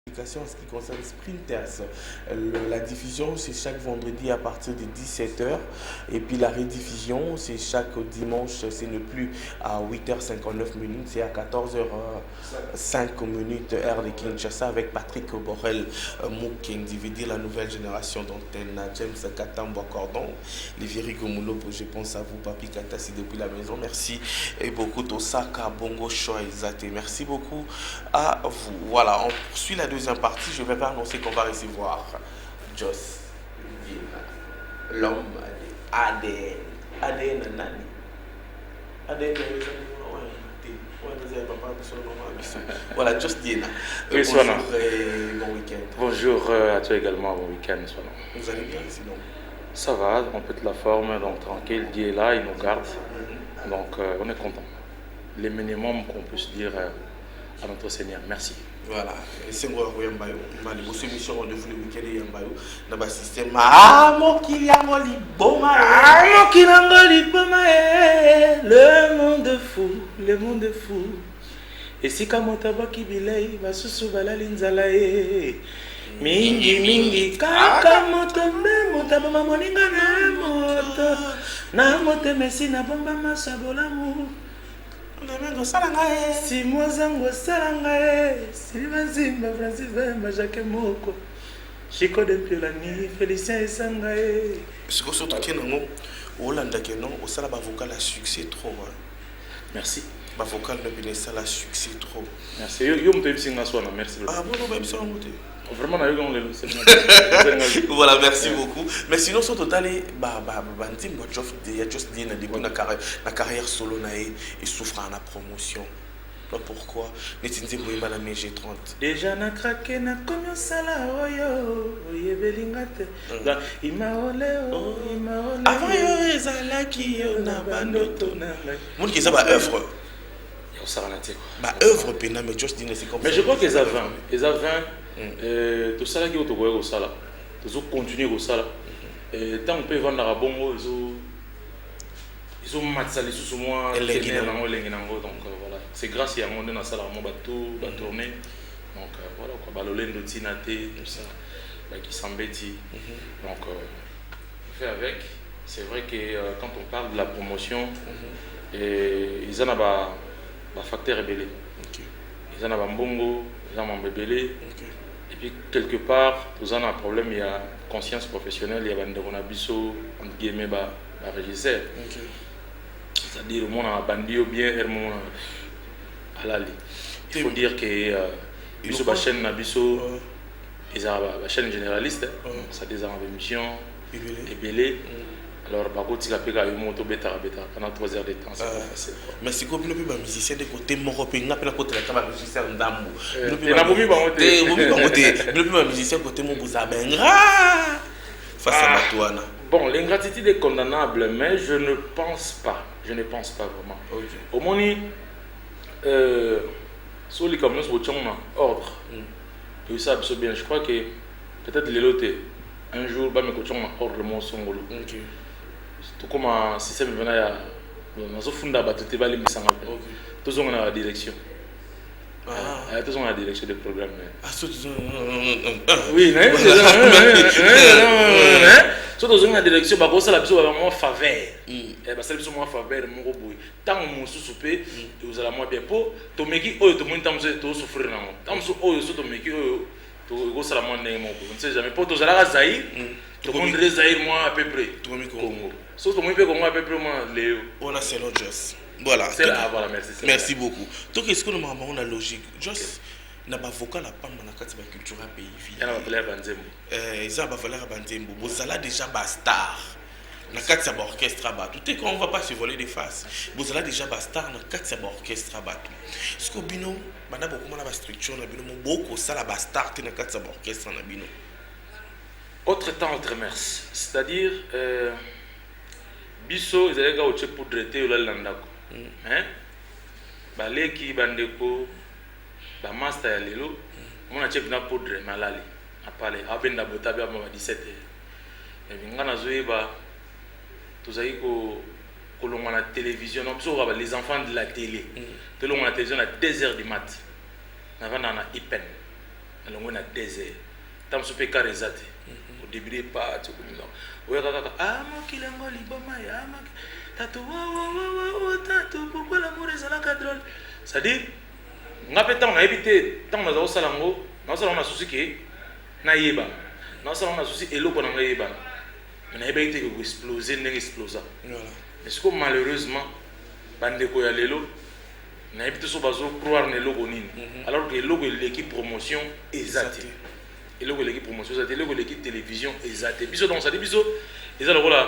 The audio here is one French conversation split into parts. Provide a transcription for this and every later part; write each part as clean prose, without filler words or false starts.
En ce qui concerne Sprinters. La diffusion, c'est chaque vendredi à partir de 17h. Et puis la rediffusion, c'est chaque dimanche, c'est ne plus à 8h59 minutes, c'est à 14h05 minutes, heure de Kinshasa, avec Patrick Borel Mukendi, veut dire la nouvelle génération d'antenne, James Katambo Cordon, Liviri Gomulobo, je pense à vous, Papi Katasi depuis la maison. Merci et beaucoup, Tosaka Bongo Shoa Zate. Merci beaucoup à vous. Voilà, on poursuit la deuxième partie. Je ne vais pas annoncer qu'on va recevoir Joss Diena, l'homme ADN. ADN Nani. ADN voilà, Joss Diena. Oui, bonjour et bon week-end. Bonjour à toi également, bon week-end. Vous allez bien sinon? Ça va, on peut de la forme, donc tranquille. Dieu est là, il nous garde. Donc on est content. Le minimum qu'on puisse dire à notre Seigneur. Merci. Voilà, c'est moi qui suis là. Je suis sur le week-end. Dans le système. Ah, mon Kiliango Liboma. Ah, mon Kiliango Liboma. Le monde est fou, le monde est fou. Et si Kamotaba Kibilei, va se souvala l'inzalae. Mingi, mingi, kakamotombe, motabama moninga na moto. Na mote mesi na bomba masabolamu. Si moi zango salangae, Sylvain Zimba, Francis Vemba, Jacques Moko, Chico de Piolani, Félicien et Sangae. Ce que surtout qui est non, Hollande qui est non, au salon vocal a succès trop. Merci. Ma vocal ne peut pas la succès trop. Merci. Yo me peux singa swana, merci. Ah bon, non, même ça on monte. Vraiment na yo on le. Voilà, merci beaucoup. Mais sinon sur total bandim just dit na début na carrière solo na et souffre en la promotion. Pourquoi Netinzi Mouima na MG30. Déjà na craqué na comme sala oyo yebelingate. Ima ole ima ole. Avant yo ezala ki yo na bandoto na. Mon qui ça va œuvre. Bah œuvre pena mais just dit c'est comme. Mais je crois qu'ils a 20. Ils a 20 tout ça là qui autour au sala. Ils ont continué au sala. Et tant on peut vendre à bongo ils ont matsali sous moi donc voilà. C'est grâce à mon dans sala mon bateau la tournée. Donc voilà quoi balolé de tinaté tout ça qui s'embêtit. Donc on fait avec. C'est vrai que quand on parle de la promotion ils en ont facteur rebelle. Ils en ont bongo, ils en ont rebelle. Et puis quelque part, nous avons un problème, il y a conscience professionnelle, il y a un biso entre guillemets régisseur. C'est-à-dire le monde a bandit ou bien le monde à la il faut dire que biso ba chaîne na biso ils ont la chaîne généraliste, ça des émissions et belé. Alors, par contre, si la PK a eu mon bêta pendant 3 heures de temps, c'est pas facile. Mais si vous avez un musicien de côté, mon côté, il n'a pas côté la caméra musicien d'Ambo. Il n'a pas mis un musicien côté mon bouzabenga. Face à Matouana. Bon, l'ingratitude est condamnable, mais je ne pense pas. Je ne pense pas vraiment. Au moins, sur les communes, sur le ordre. Et ça, bien, je crois que peut-être les lotés. Un jour, je vais me ordre de mon son. Tout comme un système venant à nous funda battu va les missions tous on a la direction tous on a la direction des programmes oui surtout on a la direction bah ça la besoin vraiment faveur et bah ça besoin moins faveur mon boy tant mon sous-soupé vous allez moi bien pour to meki oh to mon temps to souffrir non tant oh so to meki oh to go ça la moi n'est on ne sait jamais pour to zala zaïr to mondre zaïr moi à peu près Congo. Surtout moi à peu près moi Léo. On a c'est l'autre Joss. Voilà. C'est là voilà merci. Merci beaucoup. Donc est-ce que nous avons la logique Joss n'a pas vocal la pas na kati ba culture pays vie. Il a pas valeur banzembo. Ils ont pas valeur banzembo. Bozala déjà bastar. Na kati ba orchestre ba. Tout est qu'on va pas se voler des faces. Bozala déjà bastar na kati ba orchestre ba. Est-ce que bino bana beaucoup na ba structure na bino beaucoup ça la bastar te na kati ba orchestre na bino. Autre temps, autre mers. C'est-à-dire, biso, ils allaient gagner pour traiter ou l'andako. Baleki, bandeko, ba master ya lelo, on a check na poudre malali. A parler, a ben na botabi à 17h. Et bien, on a joué ba, tous aïe ko l'on a la télévision, on les enfants de la télé. Tout le monde a la télévision à 2h du mat. On a hypen. alongo na désert tam sope ka rezate au début pas tu comme ça kaka mokili yango liboma ya tato tato pourquoi l'amour ezalaka drôle c'est-à-dire nga pe tant nayebi te tant naza kosala yango naosala na susi ke nayeba naosala na susi eloko na ngai yeba mais nayebi te ko exploser ndenge explosa mais ce que malheureusement bandeko ya lelo nayebi te so bazo croire na eloko nini alors que eloko l'équipe promotion ezate eloko l'équipe promotion ezate eloko l'équipe télévision ezate biso donc ça dit biso eza lokola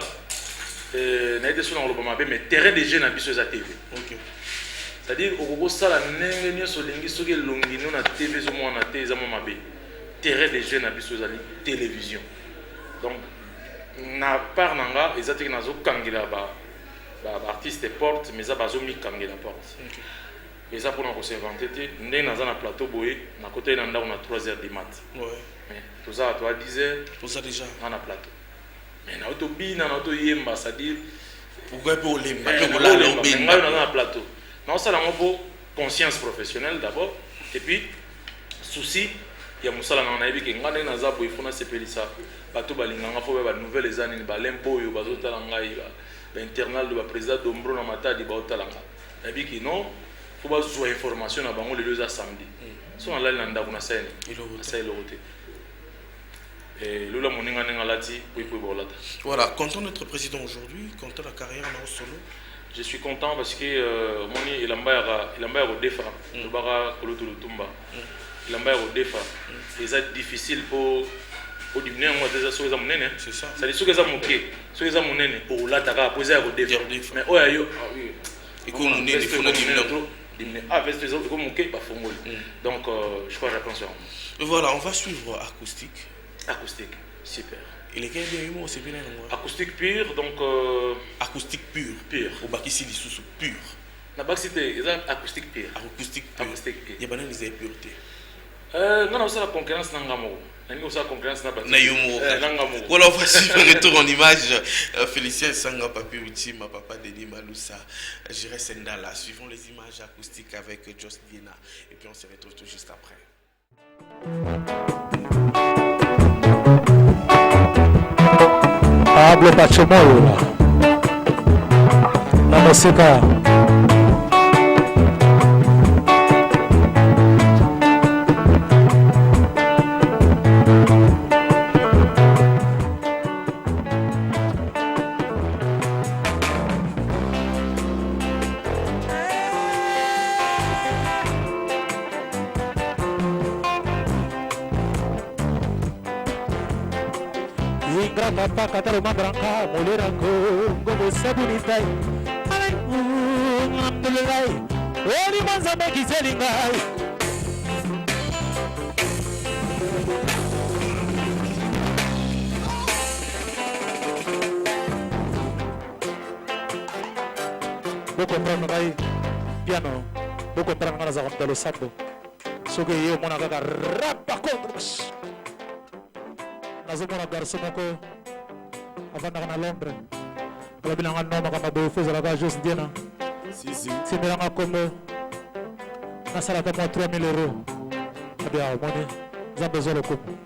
nayebi te so na koloba mabe mais terrain de jeu na biso eza TV c'est-à-dire okokosala ndenge nyonso olingi soki elongi no na TV ezomona te eza mwa mabe terrain de jeu na biso ezali télévision donc na part na nga eza teke nazokangela baartiste porte mais eza bazomikangela porte eza mpona kosinvente te ndenge naza na plateau boye nakota ye na ndako na 3h du mat toza bato a 10h toza déjà nga na plateau mais na otobina na otoyemba c'est-à-dire pourquoi mpe olemba ngai naza na plateau naosala yango mpo conscience professionnelle d'abord et puis souci ya mosala nanga nayebi ke nga ndenge naza boye fo nasepelisa bato balinganga fo ba banouvelle eza nini balempo oyo bazotala ngai bainternal de baprésident dombro na matadi baotala nga nayebi ke non fo bazwa information na bango lelo eza samedi so nalali na ndako nasala eloko te lola moninga ndenge alati poipoe baolata. Voilà, content d'être président aujourd'hui, content de la carrière na solo. Je suis content parce que moni ilamba ya kodefa lobaka koloto lutumba ilamba ya kodefa eza difficile po odimine yango eza soki eza monene c'est ça c'est-à-dire soki eza moke soki eza monene olataka po eza ya kodefa mais oyo yo ekomonene ifona dimine veste eza eko moke bafongoli donc je crois réponse yango. Voilà, on va suivre acoustique, super. Et lesquels bien humour c'est bien acoustique pure donc acoustique pure au bakisi lisusu pure na bakisi eza acoustique pure ya bana les pureté nga na osala concurrence na nga moko nalingi osala concurrence na bato na yo moko na nga moko. Voilà, on va suivre retour en image. Félicien Sanga Papi Uchi, ma papa Denis Maloussa, Jéré Sendala. Suivons les images acoustiques avec Joss Diena et puis on se retrouve tout juste après. Pablo Pachemola na música ingrata paca tero mabranca molerango como sabunitai alhamdulillah ele manza beki zelingai boko comprendre ngai piano boko comprendre ngai za komtalo sambo soki ye mona kaka rapa contre nazomona garçon moko avandaka na Londres alobi nanga noma kama boye fo ezalaka Joss Diena simbelanga kombo nasalaka mwa 3000 euros abi awo moni nzambe ezwa lokumu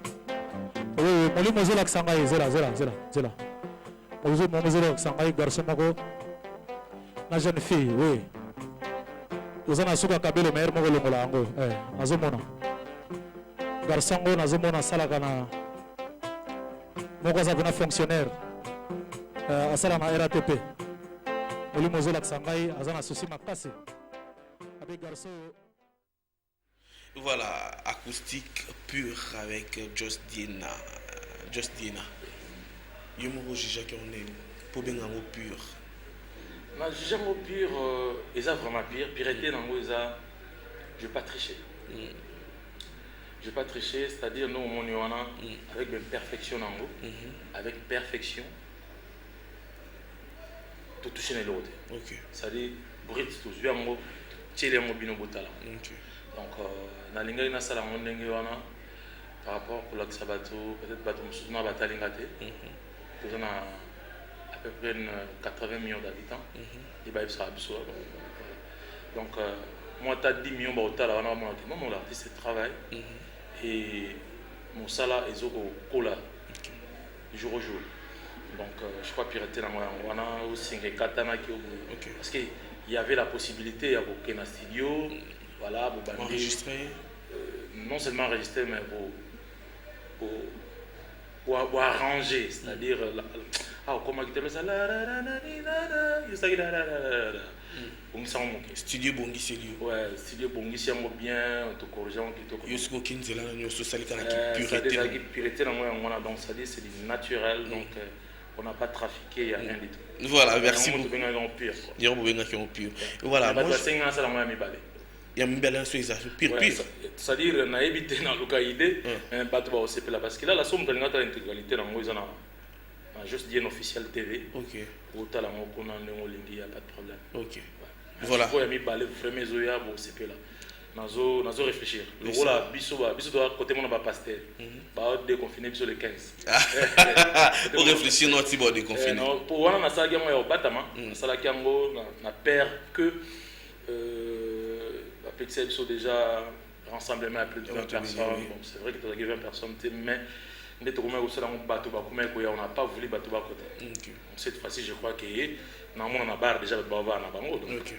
molimo ezolakisa ngai zela molimo ezolakisa ngai garçon moko na jeune fille oui oza na suka kabelo mayere moko elongola yango nazomona garçon ngo nazomona asalaka na moko aza pena fonctionnaire asala na RATP molimo ozolakisa ngai aza na susi makasi abe garçon. Voilà, acoustique pure avec Joss Diena. Yomoro jija qui on est pour bien en pur. Na jija en pur eza vraiment pire, pureté nango eza je vais pas tricher. Je vais pas tricher, c'est-à-dire nous mon yoana avec perfection nango, avec perfection. Tout toucher les l'autre. OK. C'est-à-dire brut tout je yango tchele yango bino botala. OK. Donc na linga ina sala ngo ndenge wana par rapport pour la sabato peut-être bato mususu na batalinga te. Nous avons à peu près 80 millions d'habitants. Donc, moi, tu as 10 millions d'habitants. Non, l'artiste travaille. et mon sala et zoko cola jour au jour. Donc je crois pirater on a aussi un katana qui parce que il y avait la possibilité à un studio, voilà, pour enregistrer. Non seulement enregistrer, mais pour arranger, c'est-à-dire comment tu appelles ça, studio Bongi c'est lui. Ouais, studio Bongi c'est bien, tout corrigeant qui te. Yosko Kinzela na nyoso salika na pureté donc ça dit c'est du naturel donc on n'a pas trafiqué, il n'y a rien du tout. Voilà, merci beaucoup. Il y a un pur. Voilà, moi il y a une belle chose pire. C'est-à-dire on a évité dans le idée mais pas tout c'est parce que là la somme de l'intégralité dans moi juste dit un officiel TV. OK. Au talent qu'on a il y a pas de problème. OK. Voilà. Il faut y balai vraiment zoya bon c'est là. Nazo réfléchir. Le rôle à biso doit côté mon pasteur. Ba déconfiner sur le 15. Pour réfléchir non ti ba déconfiner. Non, pour wana na sala moi au batama, na sala kiango na père que la Pexel sont déjà rassemblement à plus de 20 personnes. Bon, c'est vrai que tu as 20 personnes mais on n'a pas voulu battre côté. Cette fois-ci, je crois que normalement on a barre déjà le bava na bango. Donc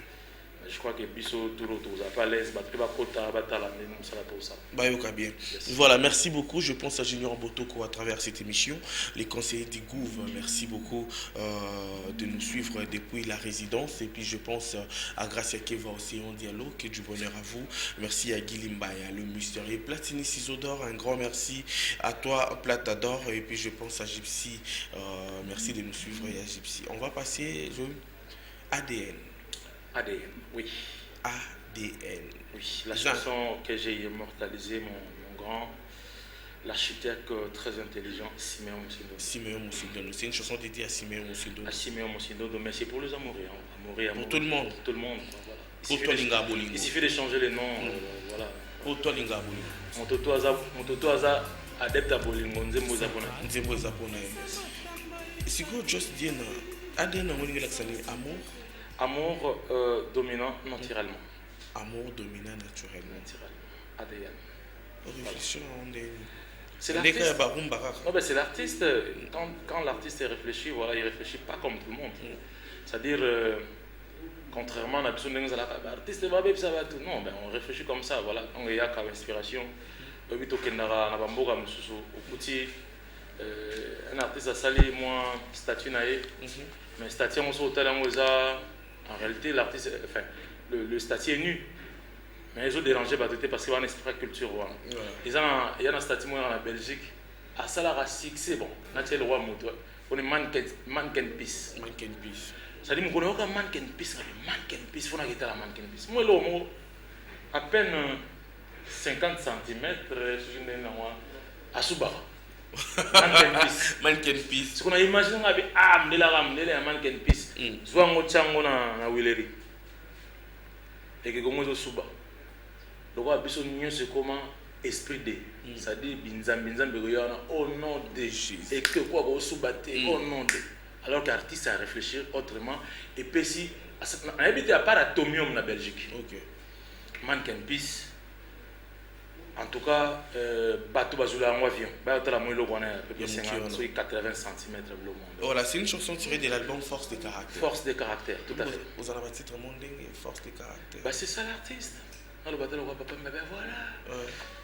je crois que biso turo toza pas l'aise battre ba kota batala mais ça la ça. Bayoka bien. Voilà, merci beaucoup. Je pense à Junior Botoko à travers cette émission, les conseillers du Gouv, merci beaucoup de nous suivre depuis la résidence et puis je pense à Gracia Keva aussi en dialogue, que du bonheur à vous. Merci à Guy Limbaya, le mystérieux Platini Cisodor, un grand merci à toi Platador et puis je pense à Gypsy, merci de nous suivre et à Gypsy. On va passer ADN. ADN, oui. ADN. Oui, la chanson que j'ai immortalisée, mon grand, l'architecte très intelligent, Siméon Moussindo. Siméon Moussindo, c'est une chanson dédiée à Siméon Moussindo. À Siméon Moussindo, mais c'est pour les amoureux. Pour tout le monde. Pour tout le monde, voilà. Pour toi, Linga Bolingo. Il suffit de changer les noms, voilà. Pour toi, Linga Bolingo. Mon toto aza adepte à Bolingo, Nzembo Zapona. Nzembo Zapona. Si vous juste dire, ADN, on va amour. Amour dominant naturellement. Amour dominant naturellement. ADN. C'est l'artiste. Non, c'est l'artiste. Quand l'artiste réfléchit, voilà, il réfléchit pas comme tout le monde. C'est-à-dire, contrairement à l'habitude de l'artiste, non, on réfléchit comme ça. Voilà, on y a comme inspiration. Un artiste a sali moi statut naïe, mais statut on se en réalité l'artiste, enfin le statut est nu, mais ils ont dérangé parce qu'il y a un esprit culture. Il y a un statut en Belgique, à Salara c'est bon, c'est le roi moto, on est mannequin piece. Ça dit, on connaît aucun mannequin piece, il faut que la mannequin piece. Moi, l'homme, à peine 50 cm, à Subara. Mannequin piece. Ce qu'on a imaginé, on a dit, un mannequin piece. Soit on tient na Willery. Et que comme on Suba. Donc, on a besoin de ce comment esprit de. Ça dit, binzam, au nom de Jésus. Et que quoi, on Subate, au nom de. Alors qu'artiste a réfléchi autrement. Et puis, si, on a habité à part Atomium en Belgique. Mannequin piece. En tout cas, bateau bazoula en avion. Bateau la moelle on a à peu près 80 cm le monde. Voilà, c'est une chanson tirée de l'album Force de caractère. Force de caractère, tout à fait. Vous en avez un titre mondial, Force de caractère. Bah c'est ça l'artiste. Le bateau le roi papa mais ben voilà.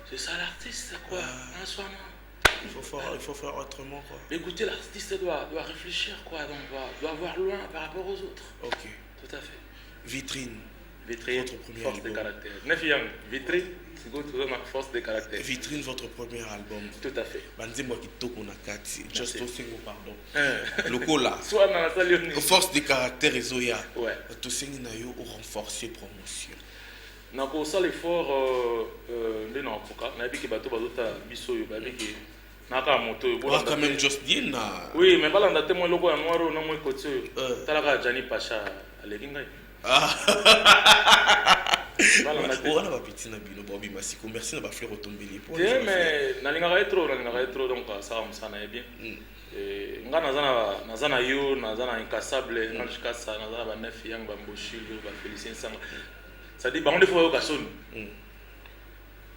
C'est ça l'artiste quoi. En soi non. Il faut faire autrement quoi. Écoutez, l'artiste doit réfléchir quoi, donc doit voir loin par rapport aux autres. OK. Tout à fait. Vitrine. Votre premier force album. De caractère. Nefiang, Vitrine, c'est votre force de caractère. Vitrine, votre premier album. Tout à fait. Bandez-moi qui toque on a 4, just au pardon. Le cola. Soit dans la salle. Force de caractère et Zoya. Ouais. Tout ce qui n'a eu renforcer promotion. Na ko ça l'effort de non pourquoi na bi ke bato bazota biso yo ba bi ke na ka moto yo quand même just bien na. Oui, mais bala ndate mo loko ya noiro na mo côté yo. Talaka Jani Pacha alekinga. On va petit na bino bobi masiko merci na ba frère otombeli pour mais na linga retro donc ça on s'en est bien et nga nazana yo nazana incassable na chikasa nazana ba neuf yang ba mboshilo ba Félicien Sanga ça dit ba on faut ka son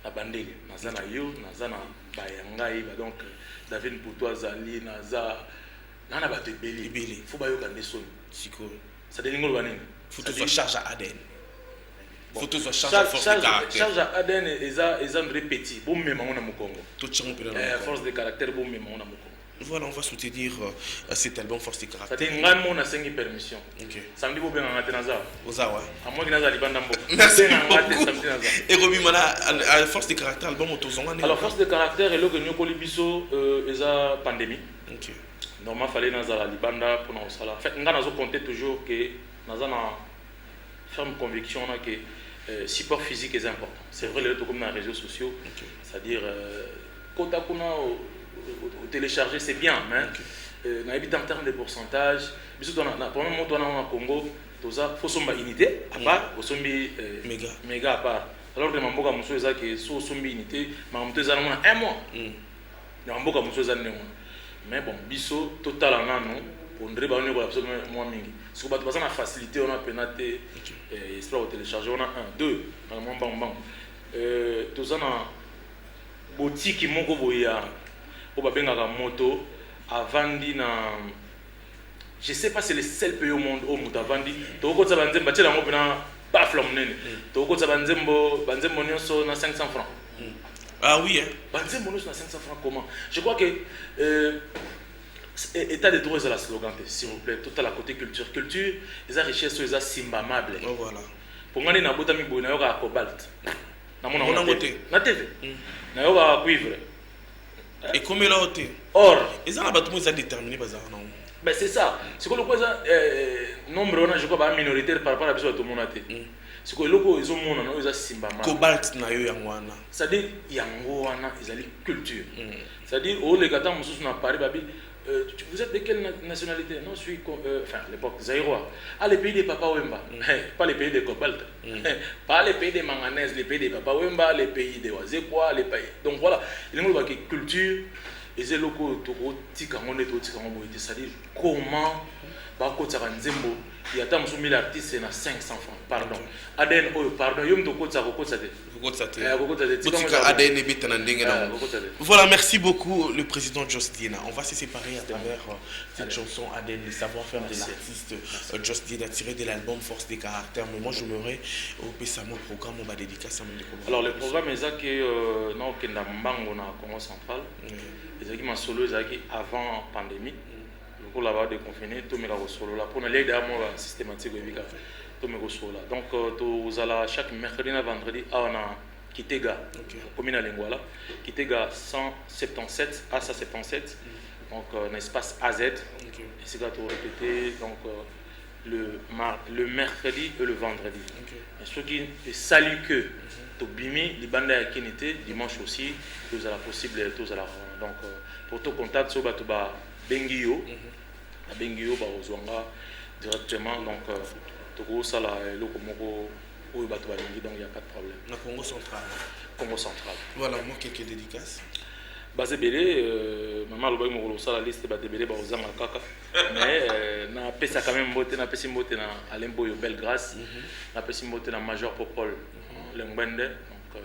na bandeli naza na yo naza na bayangai donc David Poutois Zali naza nana bato ebeli faut bayoka nde soni siko ça delingo lo banini faut que charge à Aden faut que charge à force de caractère charge à Aden eza André Petit bon mema ngona mukongo tout tchang pe force de caractère bon mema ngona mukongo. Voilà, on va soutenir cet album Force de Caractère. Ça dit ngam on a 5 permission. OK. Samedi bo ben ngate naza. Ozawa. Amo kinaza libanda mbo. Merci beaucoup. Et Roby Mana Force de Caractère album autozonga. Alors Force de Caractère et lo que nyokoli biso eza pandémie. OK. Normalement fallait naza la libanda pour na osala. En fait nga nazo compter toujours que naza na ferme conviction na que support physique est important. C'est vrai le comme dans les réseaux sociaux. C'est-à-dire kota kuna télécharger c'est bien mais okay. En termes de pourcentage biso na pour le moment au Congo toza faut somba unité à part au sombi méga à part alors que mamboka muso eza que so sombi unité mamto eza na un mois na mamboka muso eza néon mais bon biso total en non pondre ba on ko absolument moi mingi ce que ba na facilité on a penate esprit au télécharger on a 1 2 na mon bang toza na boutique moko boya au babengaka moto avandi na je sais pas c'est le seul pays au monde au moto avandi to ko tsa banzemba tshela ngo pena bafla munene to ko tsa banzembo nyonso na 500 francs. Ah oui hein banzembo nyonso na 500 francs comment je crois que état de droit c'est la slogan s'il vous plaît tout à la côté culture les richesses les simbamable. Oh voilà pour ngani na botami boy na yoka cobalt na mona ngote na TV na yoka cuivre. Et comme là où or ils ont abattu ils ont déterminé bazar non ben c'est ça c'est que le quoi nombre on a je crois minoritaire par rapport à besoin de tout le monde c'est que loko ils ont mon non ils ont simbama cobalt na yo yangwana c'est à dire yango wana ils ont culture c'est à dire au les gars mususu na Paris babi vous êtes de quelle nationalité? Non, je suis enfin l'époque zaïrois. Ah, les pays des Papa Wemba, pas les pays des cobalt, pas les pays des manganèses, les pays des Papa Wemba, les pays des Wazekwa, les pays. Donc voilà, il y a une culture et c'est locaux tout c'est-à-dire comment il y a tant de artistes c'est 500 francs pardon Aden pardon yom to kotsa voilà merci beaucoup le président Joss Diena on va se séparer à travers cette chanson Aden les savoir-faire de l'artiste Joss Diena tiré de l'album Force des Caractères mais moi je m'aurais au PSAMO programme on va dédicacer alors le programme est ça que non kenda mbango na Congo central ezaki masolo ezaki avant pandémie pour la déconfiné tout me la solo là pour aller derrière moi systématique évika tout me solo là donc vous allez chaque mercredi et vendredi on a Kitega commune à Lingwala Kitega 177 à 177 donc un espace AZ et c'est là tout répéter donc le mercredi et le vendredi et ceux qui saluent que to bimi libanda ya kinité dimanche aussi vous allez possible tous à la donc pour tout contact sur batuba bengio bengio ba ozwanga directement donc to sala loko moko o batuba bengi donc il y a pas de problème na Congo central voilà moi quelques dédicaces basé belé maman loba mo sala liste ba belé ba ozanga kaka mais na pesa quand même mbote na pesi mbote na Alemboyo Belgrâce na pesi mbote na Major Popol Lengwende donc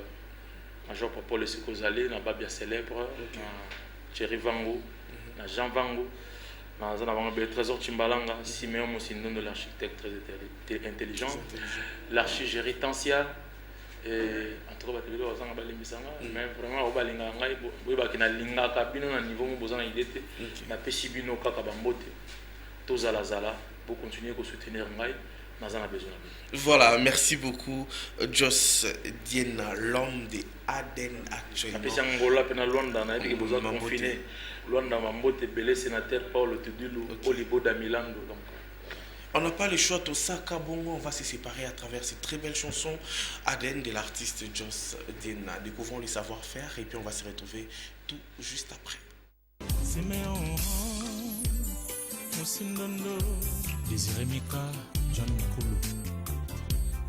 Major Popol et Sikozali na babia célèbre na Thierry Vango na Jean Vango na Trésor Chimbalanga Siméon Moussindo de l'architecte très intelligent l'archi Ritensia et entre autres batebele bazanga balimbisanga mais vraiment obalinga ngai boyebaki linga ka bino na niveau mo bozana idée na pesi bino kaka bambote tozala zala pour continuer à soutenir ngai. Voilà, merci beaucoup Joss Diena, l'homme de Aden actuellement. On n'a pas le choix, tout ça, Kabongo, on va se séparer à travers cette très belle chanson Aden de l'artiste Joss Diena. Découvrons les savoir-faire et puis on va se retrouver tout juste après. Désiré Mika, John Mukulu.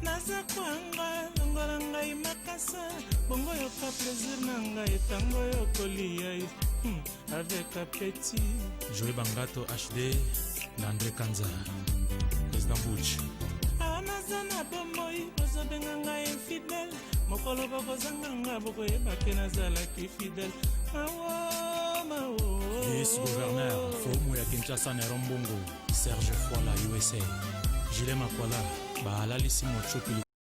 Naza kwanga longola ngai makasa bongo yoka plaisir na ngai tango yokolia avec appétit. Joey Bangato HD, Landré Kanza, President Butch. Amazana na bomoi bozobenga ngai infidèle mokolo bokozanga nga bokoyebake nazalaki fidèle Vice-gouverneur Fomu ya Kinshasa na Rombongo Serge Fwala USA Gilles Makwala baalalisi mochoki